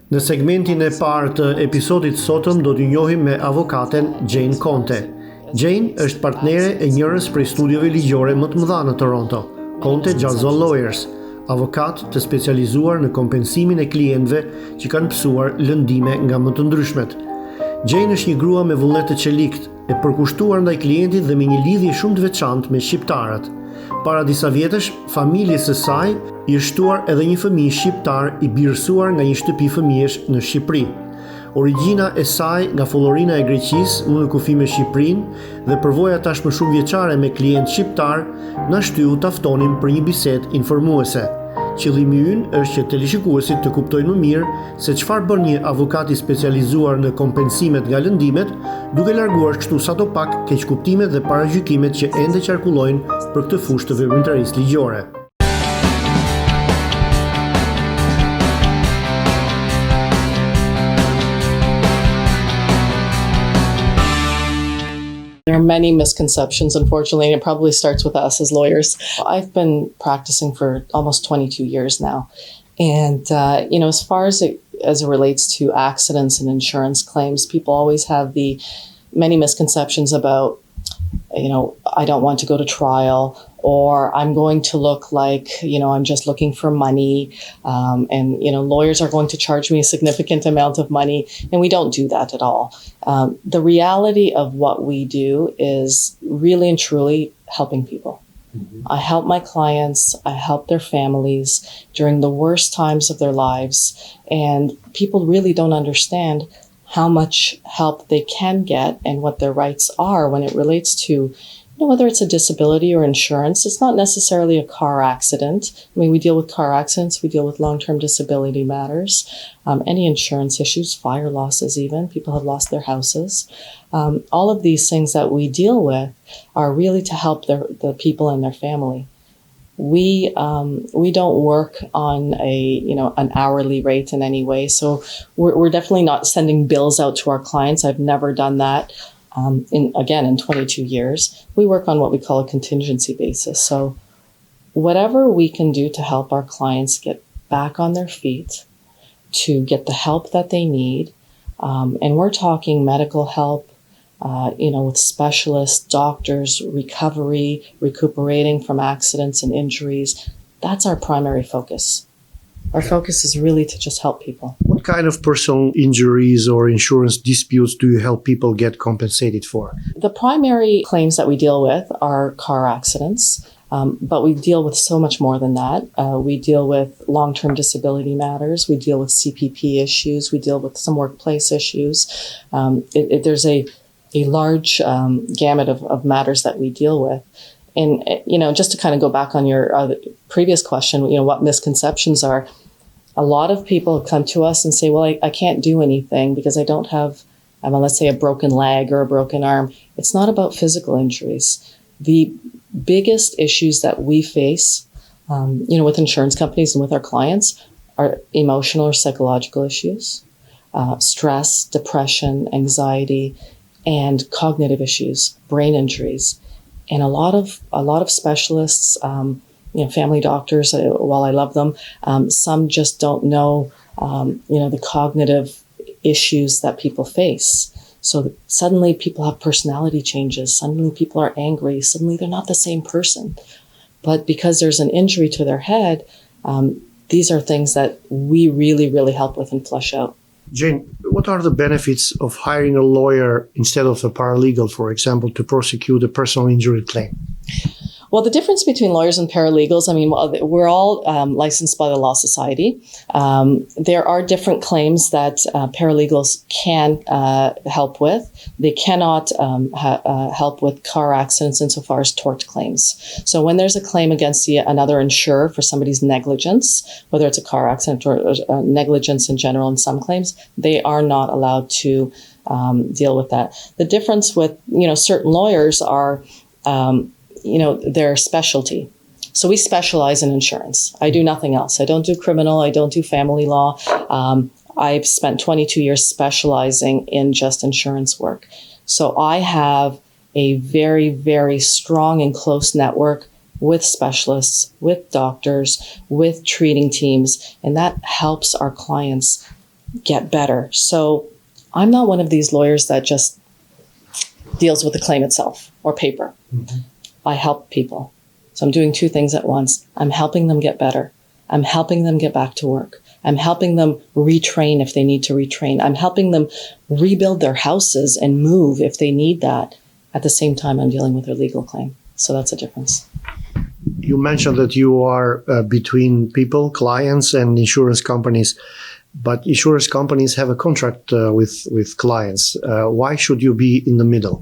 Në segmentin e parë të episodit sotëm do t'ju njohim me avokaten Jane Conte. Jane është partnere e njërës prej studiove ligjore më të mëdha në Toronto, Conte Jazon Lawyers, avokat të specializuar në kompensimin e klientëve që kanë pësuar lëndime nga më të ndryshmet. Jane është një grua me vullnet të qelikt, e përkushtuar ndaj klientit dhe me një lidhje shumë të veçantë me shqiptarët. Para disa vjetësh, familjes së saj i është shtuar edhe një fëmijë shqiptar i birësuar nga një shtëpi fëmijësh në Shqipëri. Origjina e saj nga Follorina e Greqisë u në kufi me Shqipërinë dhe përvoja tashmë shumë vjeçare me klient shqiptar na shtyu ta ftonim për një bisedë informuese. Qëllimi ynë është që teleshikuesit të kuptojnë më mirë se çfarë bën një avokat i specializuar në kompensimet nga lëndimet, duke larguar kështu sadopak keqkuptimet dhe paragjykimet që ende qarkullojnë për këtë fushë të veprimtarisë ligjore. There are many misconceptions, unfortunately, and it probably starts with us as lawyers. I've been practicing for almost 22 years now. And, as far as it relates to accidents and insurance claims, people always have the many misconceptions about, I don't want to go to trial, or I'm going to look like, I'm just looking for money. And lawyers are going to charge me a significant amount of money. And we don't do that at all. The reality of what we do is really and truly helping people. Mm-hmm. I help my clients, I help their families during the worst times of their lives. And people really don't understand how much help they can get and what their rights are when it relates to whether it's a disability or insurance. It's not necessarily a car accident. I mean, we deal with car accidents, we deal with long-term disability matters, any insurance issues, fire losses even, people have lost their houses. All of these things that we deal with are really to help the people and their family. We don't work on an hourly rate in any way. So we're definitely not sending bills out to our clients. I've never done that. In 22 years, we work on what we call a contingency basis. So whatever we can do to help our clients get back on their feet, to get the help that they need, and we're talking medical help, with specialists, doctors, recovery, recuperating from accidents and injuries. That's our primary focus. Our focus is really to just help people. What kind of personal injuries or insurance disputes do you help people get compensated for? The primary claims that we deal with are car accidents, but we deal with so much more than that. We deal with long-term disability matters. We deal with CPP issues. We deal with some workplace issues. There's a large gamut of matters that we deal with. And, just to kind of go back on your previous question, what misconceptions are, a lot of people come to us and say, well, I can't do anything because I don't have, let's say, a broken leg or a broken arm. It's not about physical injuries. The biggest issues that we face, with insurance companies and with our clients are emotional or psychological issues, stress, depression, anxiety, and cognitive issues, brain injuries. And a lot of specialists, family doctors, while I love them, some just don't know, the cognitive issues that people face. So suddenly people have personality changes. Suddenly people are angry. Suddenly they're not the same person. But because there's an injury to their head, these are things that we really, really help with and flesh out. Jane, what are the benefits of hiring a lawyer instead of a paralegal, for example, to prosecute a personal injury claim? Well, the difference between lawyers and paralegals, we're all licensed by the Law Society. There are different claims that paralegals can help with. They cannot help with car accidents insofar as tort claims. So when there's a claim against another insurer for somebody's negligence, whether it's a car accident or negligence in general in some claims, they are not allowed to deal with that. The difference with, certain lawyers are their specialty. So we specialize in insurance. I do nothing else. I don't do criminal. I don't do family law. I've spent 22 years specializing in just insurance work. So I have a very, very strong and close network with specialists, with doctors, with treating teams, and that helps our clients get better. So I'm not one of these lawyers that just deals with the claim itself or paper. Mm-hmm. I help people. So I'm doing two things at once. I'm helping them get better. I'm helping them get back to work. I'm helping them retrain if they need to retrain. I'm helping them rebuild their houses and move if they need that. At the same time, I'm dealing with their legal claim. So that's a difference. You mentioned that you are between people, clients, and insurance companies. But insurance companies have a contract with clients. Why should you be in the middle?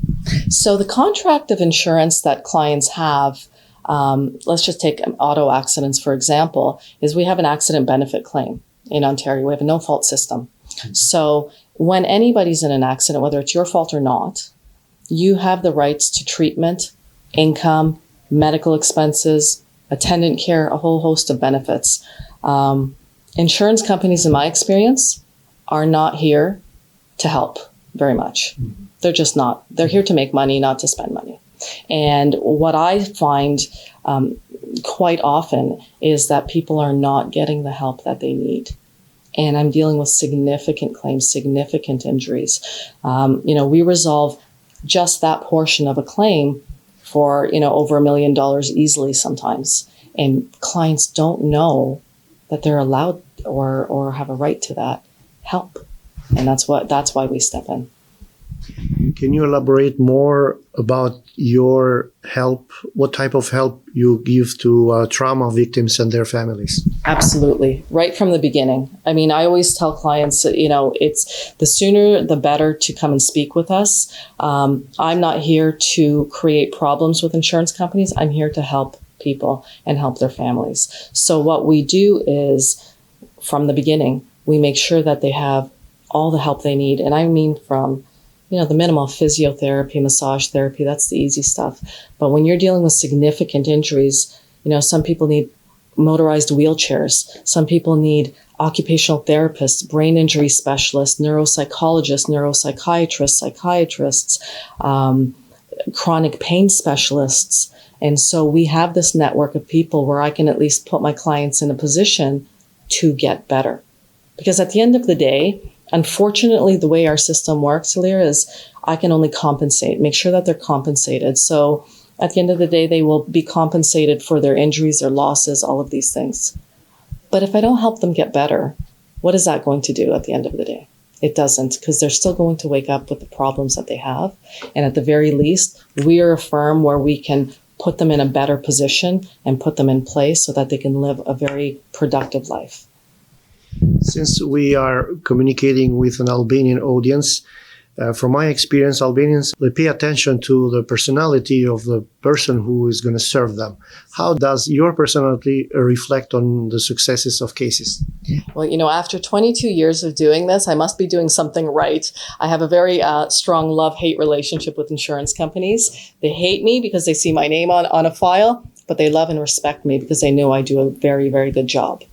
So the contract of insurance that clients have, let's just take auto accidents, for example, is we have an accident benefit claim in Ontario. We have a no-fault system. Mm-hmm. So when anybody's in an accident, whether it's your fault or not, you have the rights to treatment, income, medical expenses, attendant care, a whole host of benefits. Insurance companies, in my experience, are not here to help very much. Mm-hmm. They're just not. They're here to make money, not to spend money. And what I find quite often is that people are not getting the help that they need. And I'm dealing with significant claims, significant injuries. We resolve just that portion of a claim for, over $1 million easily sometimes. And clients don't know that they're allowed or have a right to that help. And that's why we step in. Can you elaborate more about your help? What type of help you give to trauma victims and their families? Absolutely. Right from the beginning. I mean, I always tell clients that, it's the sooner the better to come and speak with us. I'm not here to create problems with insurance companies. I'm here to help people and help their families. So what we do is, from the beginning, we make sure that they have all the help they need. And I mean from, the minimal physiotherapy, massage therapy, that's the easy stuff. But when you're dealing with significant injuries, some people need motorized wheelchairs. Some people need occupational therapists, brain injury specialists, neuropsychologists, neuropsychiatrists, psychiatrists, chronic pain specialists. And so we have this network of people where I can at least put my clients in a position to get better. Because at the end of the day, unfortunately, the way our system works, Ilir, is I can only compensate, make sure that they're compensated. So at the end of the day, they will be compensated for their injuries, their losses, all of these things. But if I don't help them get better, what is that going to do at the end of the day? It doesn't, because they're still going to wake up with the problems that they have. And at the very least, we are a firm where we can put them in a better position and put them in place so that they can live a very productive life. Since we are communicating with an Albanian audience, from my experience, Albanians, they pay attention to the personality of the person who is going to serve them. How does your personality reflect on the successes of cases? Well, after 22 years of doing this, I must be doing something right. I have a very strong love-hate relationship with insurance companies. They hate me because they see my name on a file, but they love and respect me because they know I do a very, very good job.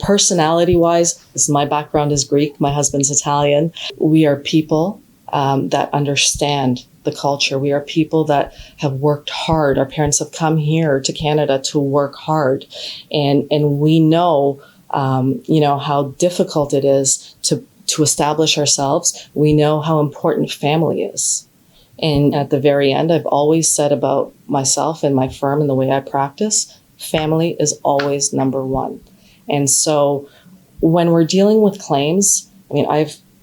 Personality-wise, my background is Greek. My husband's Italian. We are people that understand the culture. We are people that have worked hard. Our parents have come here to Canada to work hard, and we know, how difficult it is to establish ourselves. We know how important family is. And at the very end, I've always said about myself and my firm and the way I practice, family is always number one. And so when we're dealing with claims, I mean,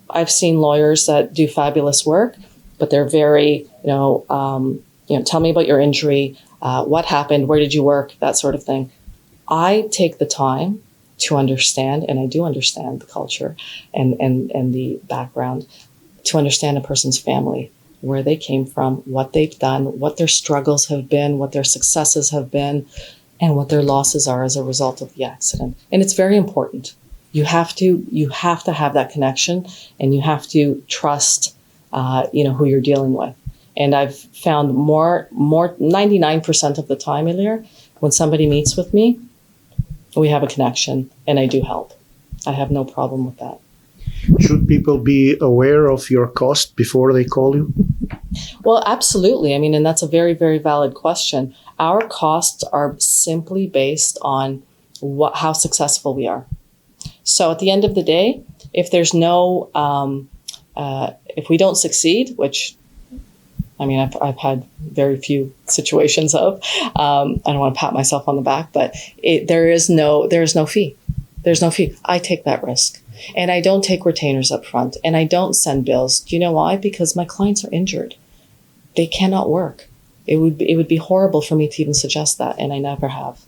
I've seen lawyers that do fabulous work, but they're very, tell me about your injury, what happened, where did you work, that sort of thing. I take the time to understand, and I do understand the culture and the background, to understand a person's family, where they came from, what they've done, what their struggles have been, what their successes have been, and what their losses are as a result of the accident. And it's very important. You have to have that connection, and you have to trust, who you're dealing with. And I've found more 99% of the time, Ilir, when somebody meets with me, we have a connection, and I do help. I have no problem with that. Should people be aware of your cost before they call you? Well, absolutely. I mean, and that's a very, very valid question. Our costs are simply based on how successful we are. So at the end of the day, if there's no, if we don't succeed, which I mean, I've had very few situations of. I don't want to pat myself on the back, but there is no fee. There's no fee. I take that risk, and I don't take retainers up front, and I don't send bills. Do you know why? Because my clients are injured. They cannot work. It would be horrible for me to even suggest that, and I never have.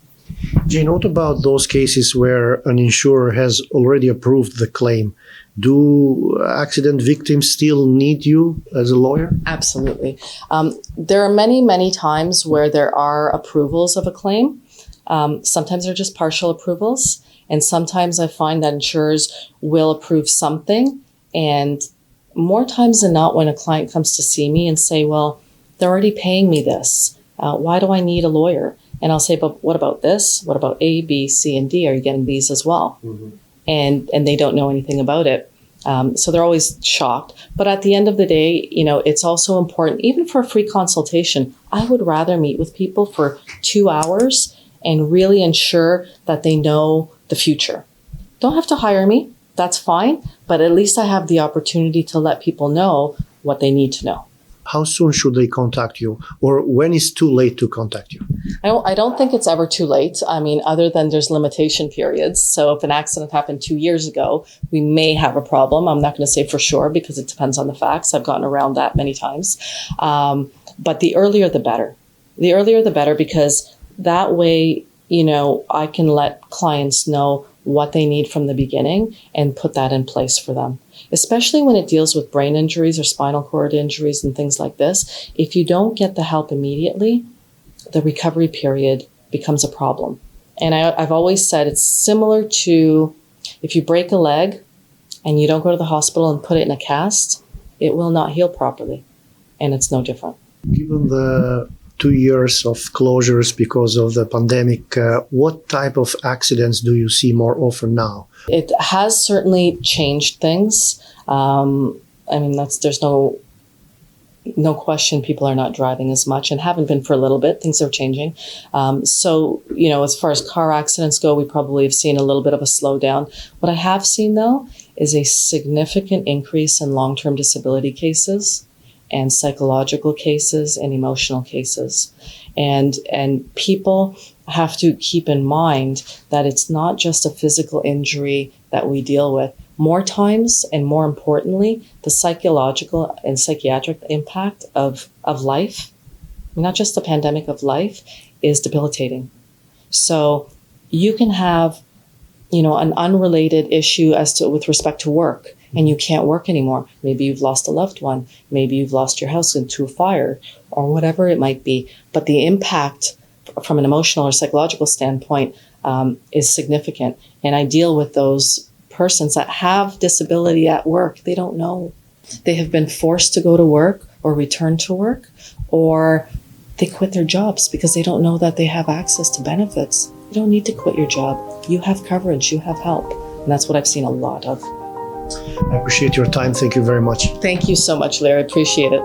Jane, what about those cases where an insurer has already approved the claim? Do accident victims still need you as a lawyer? Absolutely. There are many times where there are approvals of a claim. Sometimes they're just partial approvals. And sometimes I find that insurers will approve something. And more times than not, when a client comes to see me and say, well, they're already paying me this. Why do I need a lawyer? And I'll say, but what about this? What about A, B, C, and D? Are you getting these as well? Mm-hmm. And they don't know anything about it. So they're always shocked. But at the end of the day, it's also important, even for a free consultation, I would rather meet with people for 2 hours and really ensure that they know the future. Don't have to hire me. That's fine. But at least I have the opportunity to let people know what they need to know. How soon should they contact you? Or when is too late to contact you? I don't think it's ever too late. I mean, other than there's limitation periods. So if an accident happened 2 years ago, we may have a problem. I'm not going to say for sure because it depends on the facts. I've gotten around that many times. But the earlier, the better. The earlier, the better, because that way, I can let clients know what they need from the beginning and put that in place for them. Especially when it deals with brain injuries or spinal cord injuries and things like this. If you don't get the help immediately, the recovery period becomes a problem. And I've always said it's similar to if you break a leg and you don't go to the hospital and put it in a cast, it will not heal properly. And it's no different. Given the 2 years of closures because of the pandemic, what type of accidents do you see more often now? It has certainly changed things. There's no question people are not driving as much and haven't been for a little bit. Things are changing. As far as car accidents go, we probably have seen a little bit of a slowdown. What I have seen, though, is a significant increase in long-term disability cases and psychological cases and emotional cases. And people have to keep in mind that it's not just a physical injury that we deal with. More times, and more importantly, the psychological and psychiatric impact of life, not just the pandemic of life, is debilitating. So you can have, an unrelated issue with respect to work, and you can't work anymore. Maybe you've lost a loved one. Maybe you've lost your house into a fire or whatever it might be. But the impact from an emotional or psychological standpoint is significant. And I deal with those persons that have disability at work. They don't know. They have been forced to go to work or return to work, or they quit their jobs because they don't know that they have access to benefits. You don't need to quit your job. You have coverage. You have help. And that's what I've seen a lot of. I appreciate your time. Thank you very much. Thank you so much, Larry. I appreciate it.